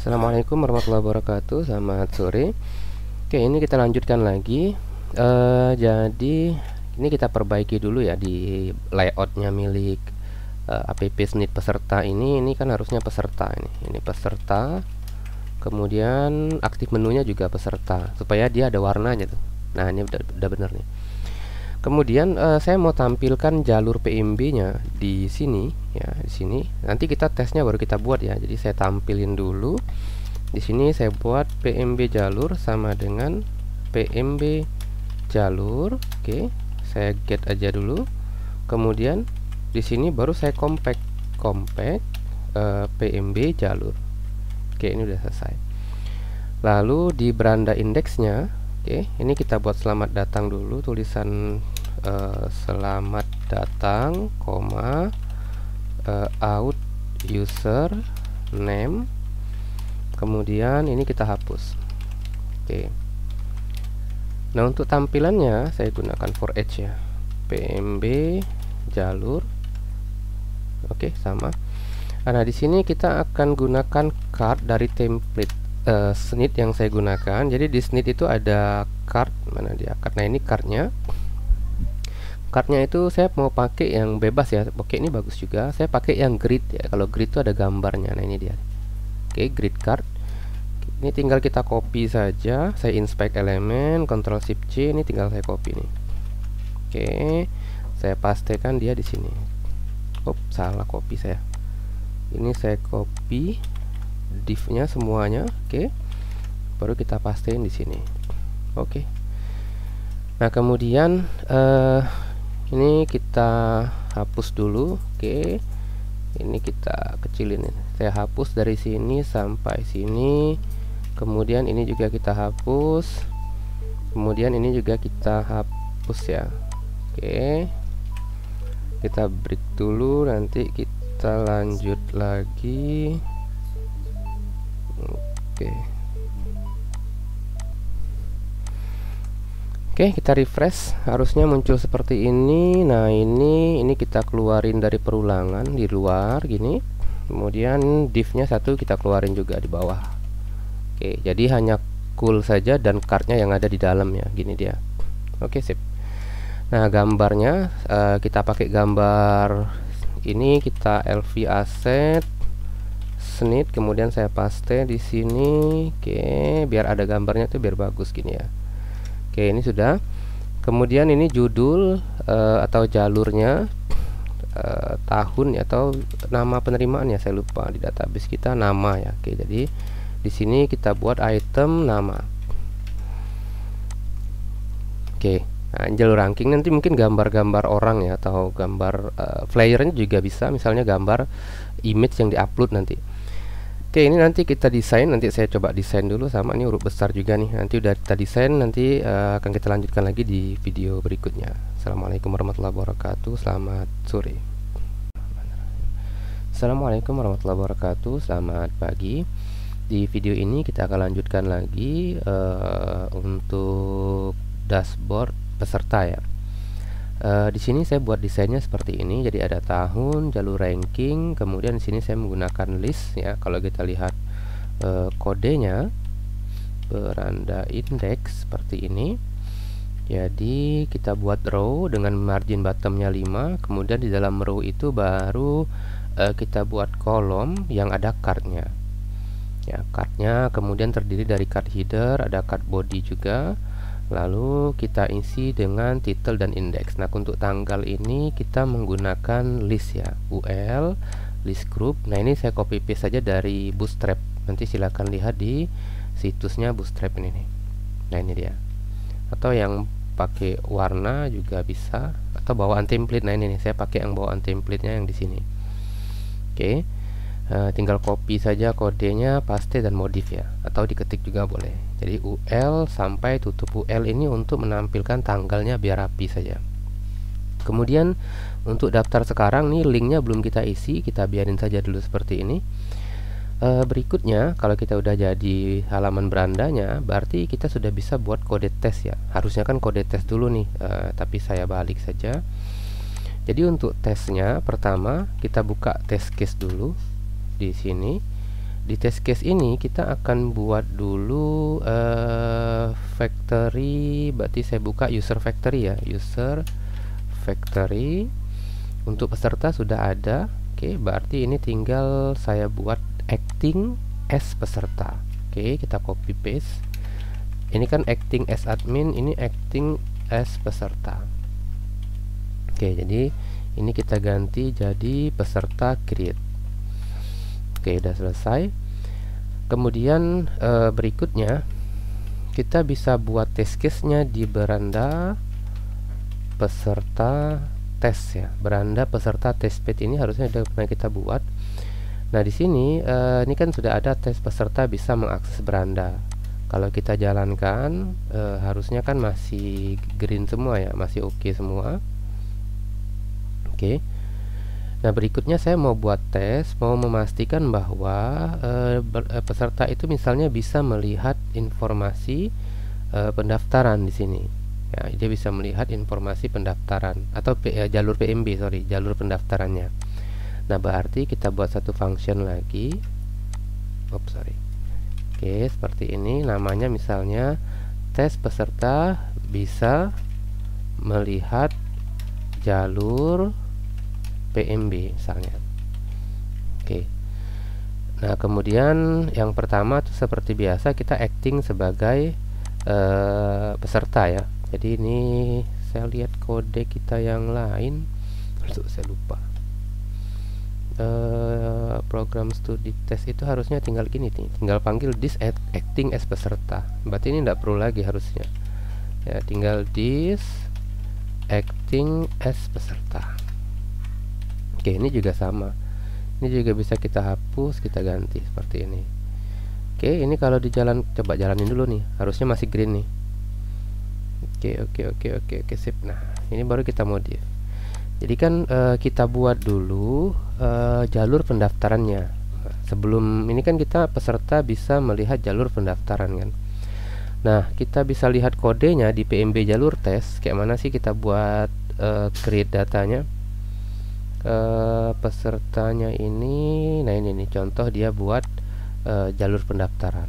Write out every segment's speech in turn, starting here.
Assalamualaikum warahmatullahi wabarakatuh. Selamat sore. Oke, ini kita lanjutkan lagi. Jadi ini kita perbaiki dulu ya di layoutnya milik app Snit peserta ini. Ini kan harusnya peserta ini peserta. Kemudian aktif menunya juga peserta supaya dia ada warnanya tuh. Nah, ini udah bener nih. Kemudian saya mau tampilkan jalur PMB-nya di sini ya, di sini. Nanti kita tesnya baru kita buat ya. Jadi saya tampilin dulu. Di sini saya buat PMB jalur sama dengan PMB jalur. Oke, saya get aja dulu. Kemudian di sini baru saya compact PMB jalur. Oke, ini udah selesai. Lalu di beranda indeksnya, oke, ini kita buat selamat datang dulu, tulisan selamat datang, out user name. Kemudian ini kita hapus. Oke. Nah, untuk tampilannya saya gunakan for each ya. PMB jalur. Oke, sama. Nah, di sini kita akan gunakan card dari template Snit yang saya gunakan. Jadi di Snit itu ada card, mana dia? Karena ini cardnya. Cardnya itu saya mau pakai yang bebas ya. Oke, ini bagus juga. Saya pakai yang grid ya. Kalau grid itu ada gambarnya. Nah, ini dia. Oke, grid card. Ini tinggal kita copy saja. Saya inspect elemen, Ctrl Shift C. Ini tinggal saya copy nih. Oke, saya pastekan dia di sini. Salah copy saya. Ini saya copy div-nya semuanya. Oke, baru kita pastein di sini. Oke. Nah, kemudian ini kita hapus dulu. Oke, ini kita kecilin. Saya hapus dari sini sampai sini. Kemudian ini juga kita hapus. Kemudian ini juga kita hapus ya. Oke, kita break dulu, nanti kita lanjut lagi. Oke. Oke, kita refresh, harusnya muncul seperti ini. Nah, ini kita keluarin dari perulangan di luar gini. Kemudian div-nya satu kita keluarin juga di bawah. Oke, jadi hanya cool saja dan cardnya yang ada di dalam ya, gini dia. Oke, sip. Nah, gambarnya kita pakai gambar ini, kita LV asset Snit, kemudian saya paste di sini. Oke, biar ada gambarnya tuh biar bagus gini ya. Oke, ini sudah. Kemudian ini judul atau jalurnya, tahun atau nama penerimaan ya, saya lupa di database kita nama ya. Oke, jadi di sini kita buat item nama. Oke, nah, jalur ranking nanti mungkin gambar-gambar orang ya, atau gambar flyernya juga bisa, misalnya gambar image yang diupload nanti. Oke, ini nanti kita desain, nanti saya coba desain dulu, sama ini huruf besar juga nih. Nanti udah kita desain, nanti akan kita lanjutkan lagi di video berikutnya. Assalamualaikum warahmatullahi wabarakatuh. Selamat sore. Assalamualaikum warahmatullahi wabarakatuh. Selamat pagi. Di video ini kita akan lanjutkan lagi untuk dashboard peserta ya. Di sini saya buat desainnya seperti ini. Jadi ada tahun, jalur ranking, kemudian di sini saya menggunakan list ya. Kalau kita lihat kodenya, beranda indeks seperti ini. Jadi kita buat row dengan margin bottomnya 5. Kemudian di dalam row itu baru kita buat kolom yang ada cardnya. Ya, cardnya kemudian terdiri dari card header, ada card body juga. Lalu kita isi dengan title dan indeks. Nah, untuk tanggal ini kita menggunakan list ya, UL list group. Nah, ini saya copy paste saja dari Bootstrap. Nanti silakan lihat di situsnya Bootstrap ini nih. Nah, ini dia. Atau yang pakai warna juga bisa, atau bawaan template. Nah, ini nih saya pakai yang bawaan template-nya yang di sini. Oke. Tinggal copy saja kodenya, paste dan modif ya, atau diketik juga boleh. Jadi UL sampai tutup UL ini untuk menampilkan tanggalnya biar rapi saja. Kemudian untuk daftar sekarang nih, linknya belum kita isi, kita biarin saja dulu seperti ini. Berikutnya kalau kita udah jadi halaman berandanya, berarti kita sudah bisa buat kode tes ya. Harusnya kan kode tes dulu nih, tapi saya balik saja. Jadi untuk tesnya, pertama kita buka test case dulu di sini. Di test case ini kita akan buat dulu factory, berarti saya buka user factory ya, user factory. Untuk peserta sudah ada. Oke, berarti ini tinggal saya buat acting as peserta. Oke, kita copy paste. Ini kan acting as admin, ini acting as peserta. Oke, jadi ini kita ganti jadi peserta create. Oke, udah selesai. Kemudian berikutnya kita bisa buat test case-nya di beranda peserta tes ya. Beranda peserta test page ini harusnya sudah pernah kita buat. Nah, di sini ini kan sudah ada tes peserta bisa mengakses beranda. Kalau kita jalankan harusnya kan masih green semua ya, masih oke semua. Oke. Nah, berikutnya saya mau buat tes, mau memastikan bahwa peserta itu misalnya bisa melihat informasi pendaftaran di sini. Ya, dia bisa melihat informasi pendaftaran atau jalur PMB, jalur pendaftarannya. Nah, berarti kita buat satu function lagi. Oke, seperti ini. Namanya misalnya tes peserta bisa melihat jalur PMB misalnya. Oke. Nah, kemudian yang pertama tuh seperti biasa kita acting sebagai peserta ya. Jadi ini saya lihat kode kita yang lain, saya lupa. Program studi test itu harusnya tinggal gini nih, tinggal panggil this acting as peserta. Berarti ini tidak perlu lagi harusnya. Ya, tinggal this acting as peserta. Oke, ini juga sama. Ini juga bisa kita hapus, kita ganti seperti ini. Oke, ini kalau di jalan, coba jalanin dulu nih. Harusnya masih green nih. Oke, sip. Nah, ini baru kita modif. Jadi kan kita buat dulu jalur pendaftarannya. Sebelum ini kan kita peserta bisa melihat jalur pendaftaran kan. Nah, kita bisa lihat kodenya di PMB jalur tes. Kayak mana sih kita buat create datanya? Pesertanya ini, nah ini nih contoh dia buat jalur pendaftaran.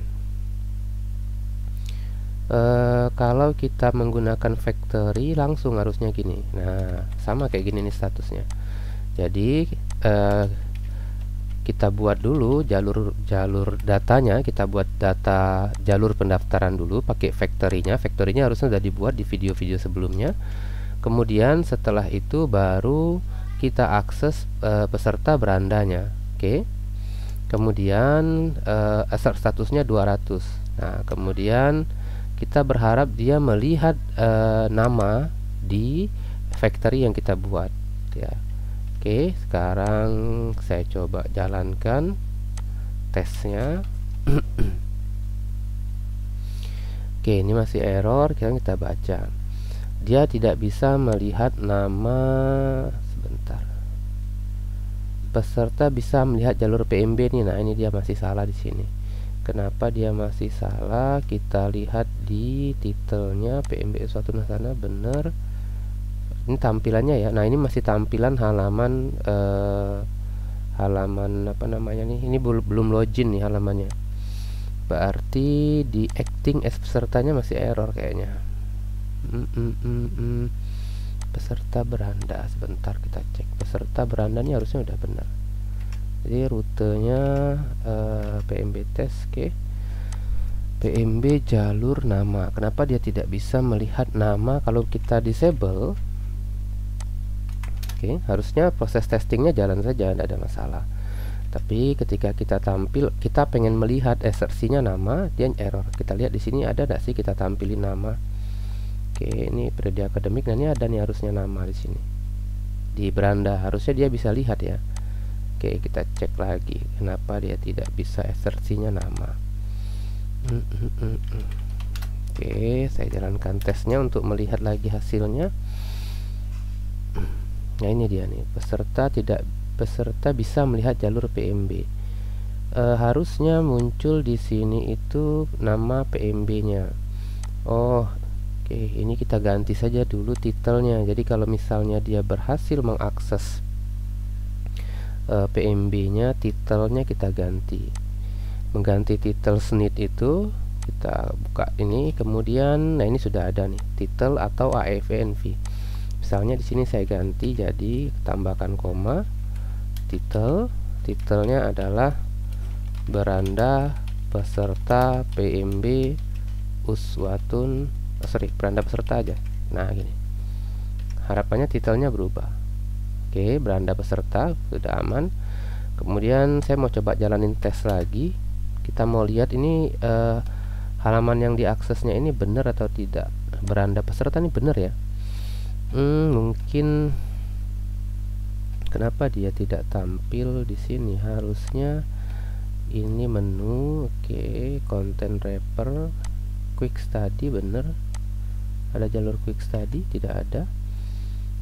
Kalau kita menggunakan factory langsung harusnya gini. Nah, sama kayak gini nih statusnya. Jadi kita buat dulu jalur datanya, kita buat data jalur pendaftaran dulu pakai factory-nya. Factory-nya harusnya sudah dibuat di video-video sebelumnya. Kemudian setelah itu baru kita akses peserta berandanya. Oke. Kemudian assert statusnya 200. Nah, kemudian kita berharap dia melihat nama di factory yang kita buat ya. Oke, sekarang saya coba jalankan tesnya. Oke, ini masih error. Kita baca dia tidak bisa melihat nama. Sebentar, peserta bisa melihat jalur PMB nih. Nah, ini dia masih salah di sini. Kenapa dia masih salah? Kita lihat di titelnya PMB suatu sana bener. Ini tampilannya ya. Nah, ini masih tampilan halaman halaman apa namanya nih? Ini belum login nih halamannya. Berarti di acting as pesertanya masih error kayaknya. Peserta beranda, sebentar kita cek. Peserta beranda ini harusnya udah benar. Jadi rutenya PMB test, oke. PMB jalur nama. Kenapa dia tidak bisa melihat nama kalau kita disable? Oke, harusnya proses testingnya jalan saja, tidak ada masalah. Tapi ketika kita tampil, kita pengen melihat assersinya nama, dia error. Kita lihat di sini ada tidak sih kita tampilin nama. Oke, ini periode akademik. Nah, ini ada nih harusnya nama di sini. Di beranda harusnya dia bisa lihat ya. Oke, kita cek lagi. Kenapa dia tidak bisa assersinya nama? Oke, saya jalankan tesnya untuk melihat lagi hasilnya. Nah, ini dia nih. Peserta bisa melihat jalur PMB. Harusnya muncul di sini itu nama PMB-nya. Oh, oke, ini kita ganti saja dulu titelnya. Jadi kalau misalnya dia berhasil mengakses PMB-nya, titelnya kita ganti. mengganti title snit itu kita buka ini, kemudian nah ini sudah ada nih title atau AEVNV. Misalnya di sini saya ganti jadi tambahkan koma, titelnya adalah beranda peserta PMB Uswatun, beranda peserta aja. Nah gini, harapannya titelnya berubah. Oke, beranda peserta sudah aman. Kemudian saya mau coba jalanin tes lagi. Kita mau lihat ini halaman yang diaksesnya ini benar atau tidak. Beranda peserta ini benar ya. Mungkin kenapa dia tidak tampil di sini? Harusnya ini menu. Oke, content wrapper, quick study bener. Ada jalur quick study? Tidak ada.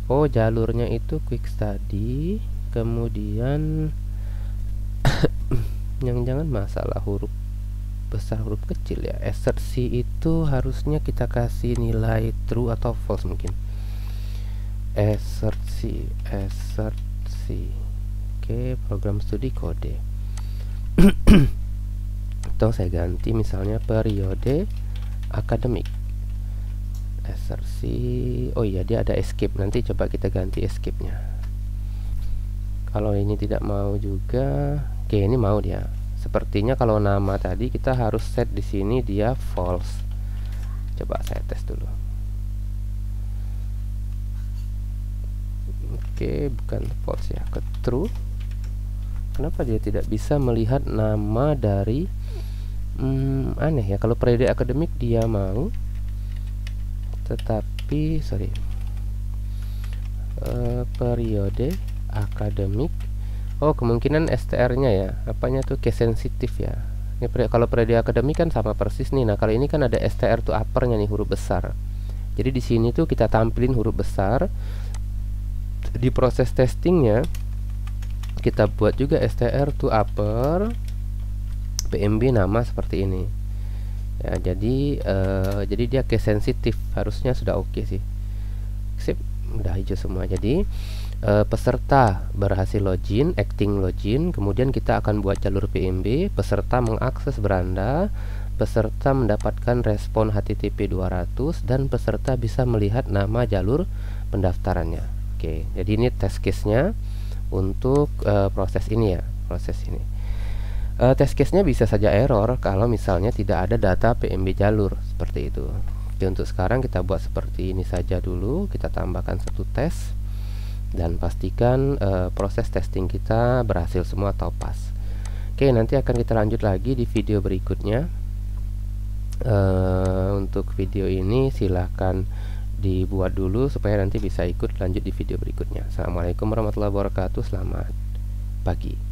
Oh, jalurnya itu quick study. Kemudian jangan-jangan masalah huruf besar huruf kecil ya. Assertion itu harusnya kita kasih nilai true atau false mungkin. Assertion. Oke, program studi kode. Atau saya ganti misalnya periode akademik. Assertion. Oh iya, dia ada escape. Nanti coba kita ganti escape-nya. Kalau ini tidak mau juga, oke ini mau dia. Sepertinya kalau nama tadi kita harus set di sini dia false. Coba saya tes dulu. Oke, bukan false ya, ke true. Kenapa dia tidak bisa melihat nama dari aneh ya. Kalau periode akademik dia mau, tetapi periode akademik. Oh, kemungkinan STR-nya ya, apanya tuh case sensitif ya. Ini kalau periode akademik kan sama persis nih. Nah, kalau ini kan ada STR tuh upper-nya nih, huruf besar. Jadi di sini tuh kita tampilin huruf besar. Di proses testingnya kita buat juga STR tuh upper, PMB nama seperti ini. Ya, jadi dia case sensitif, harusnya sudah oke sih. Sip, udah hijau semua. Jadi peserta berhasil login, acting login, kemudian kita akan buat jalur PMB, peserta mengakses beranda, peserta mendapatkan respon HTTP 200, dan peserta bisa melihat nama jalur pendaftarannya. Oke, jadi ini test case-nya untuk proses ini ya, test case-nya bisa saja error kalau misalnya tidak ada data PMB jalur seperti itu. Oke, untuk sekarang kita buat seperti ini saja dulu, kita tambahkan satu tes dan pastikan proses testing kita berhasil semua atau pas. Oke, nanti akan kita lanjut lagi di video berikutnya. Untuk video ini silahkan dibuat dulu supaya nanti bisa ikut lanjut di video berikutnya. Assalamualaikum warahmatullahi wabarakatuh. Selamat pagi.